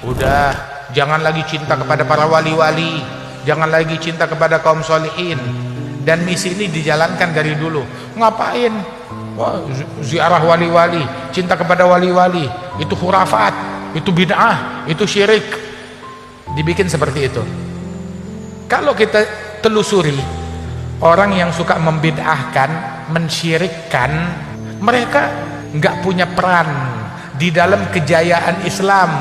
Udah, jangan lagi cinta kepada para wali-wali, jangan lagi cinta kepada kaum solihin. Dan misi ini dijalankan dari dulu. Ngapain? Wah, ziarah wali-wali, cinta kepada wali-wali, itu khurafat, itu bid'ah, itu syirik. Dibikin seperti itu. Kalau kita telusuri, orang yang suka membid'ahkan, mensyirikkan, mereka nggak punya peran di dalam kejayaan Islam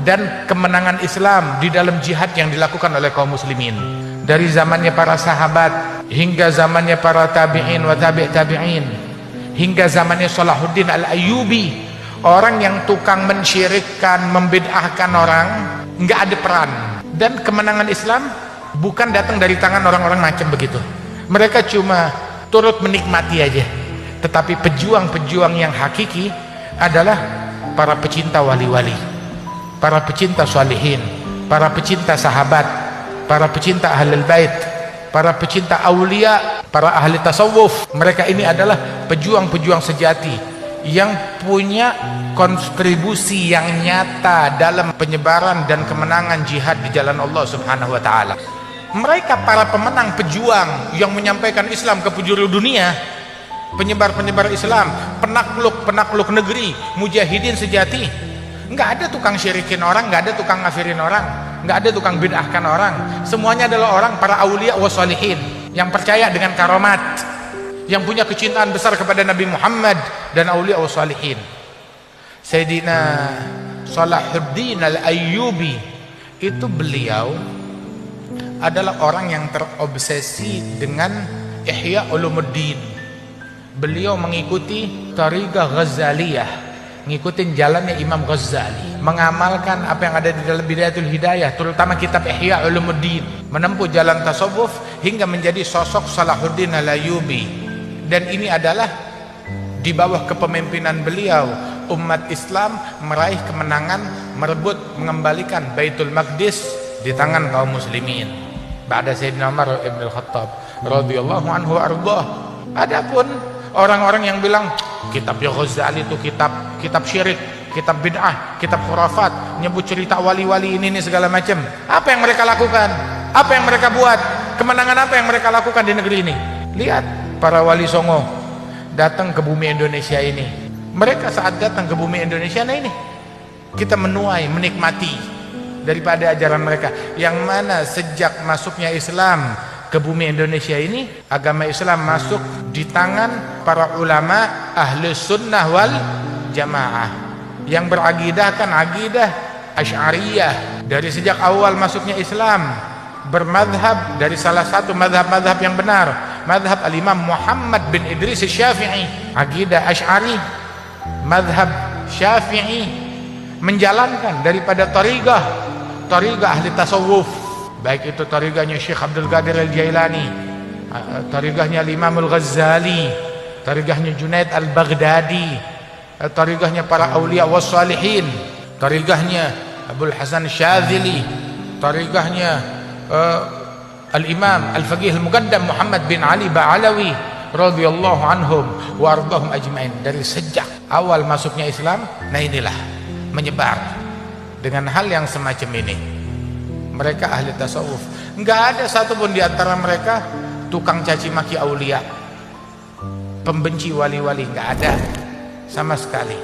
dan kemenangan Islam di dalam jihad yang dilakukan oleh kaum muslimin. Dari zamannya para sahabat hingga zamannya para tabi'in wa tabi'in, hingga zamannya Salahuddin Al-Ayyubi, orang yang tukang mensyirikkan, membid'ahkan orang, nggak ada peran. Dan kemenangan Islam bukan datang dari tangan orang-orang macam begitu. Mereka cuma turut menikmati aja. Tetapi pejuang-pejuang yang hakiki adalah para pecinta wali-wali, para pecinta sholihin, para pecinta sahabat, para pecinta ahlul bait, para pecinta aulia, para ahli tasawuf. Mereka ini adalah pejuang-pejuang sejati yang punya kontribusi yang nyata dalam penyebaran dan kemenangan jihad di jalan Allah Subhanahu wa taala. Mereka para pemenang, pejuang yang menyampaikan Islam ke penjuru dunia, penyebar-penyebar Islam, penakluk negeri, mujahidin sejati. Nggak ada tukang syirikin orang, nggak ada tukang ngafirin orang, nggak ada tukang bid'ahkan orang. Semuanya adalah orang para aulia wa sholihin yang percaya dengan karamat, yang punya kecintaan besar kepada Nabi Muhammad dan aulia wa sholihin. Sayyidina Salahuddin Al-Ayyubi itu, beliau adalah orang yang terobsesi dengan Ihya Ulumuddin. Beliau mengikuti Thariqah Ghazaliyah, ngikutin jalannya Imam Ghazali, mengamalkan apa yang ada di dalam Bidayatul Hidayah, terutama kitab Ihya Ulumuddin, menempuh jalan tasawuf hingga menjadi sosok Salahuddin Al-Ayyubi. Dan ini adalah di bawah kepemimpinan beliau umat Islam meraih kemenangan, merebut, mengembalikan Baitul Maqdis di tangan kaum muslimin. Ba'da Sayyidina Umar ibn al-Khattab radhiyallahu anhu ardhah. Adapun orang-orang yang bilang kitab Ghazali itu kitab syirik, kitab bid'ah, kitab khurafat, nyebut cerita wali-wali ini segala macam. Apa yang mereka lakukan? Apa yang mereka buat? Kemenangan apa yang mereka lakukan di negeri ini? Lihat para wali songo datang ke bumi Indonesia ini. Mereka saat datang ke bumi Indonesia, nah ini kita menuai, menikmati daripada ajaran mereka, yang mana sejak masuknya Islam ke bumi Indonesia ini, agama Islam masuk di tangan para ulama ahli sunnah wal jamaah yang berakidahkan akidah Asy'ariyah. Dari sejak awal masuknya Islam bermadhab dari salah satu madhab-madhab yang benar, madhab al-Imam Muhammad bin Idris Syafi'i, akidah Asy'ari, madhab Syafi'i, menjalankan daripada tariqah ahli tasawuf, baik itu tariqahnya Syekh Abdul Qadir Al-Jailani, tariqahnya Imam Al-Ghazali, tariqahnya Junaid Al-Baghdadi, tariqahnya para awliya wa salihin, tariqahnya Abul Hasan Syadzili, tariqahnya Al-Imam Al-Faqih Al-Muqaddam Muhammad bin Ali Ba'alawi radhiyallahu anhum wa ardahum ajmain. Dari sejak awal masuknya Islam, nah inilah menyebar dengan hal yang semacam ini. Mereka ahli tasawuf, nggak ada satupun di antara mereka tukang caci maki aulia, pembenci wali-wali, nggak ada sama sekali.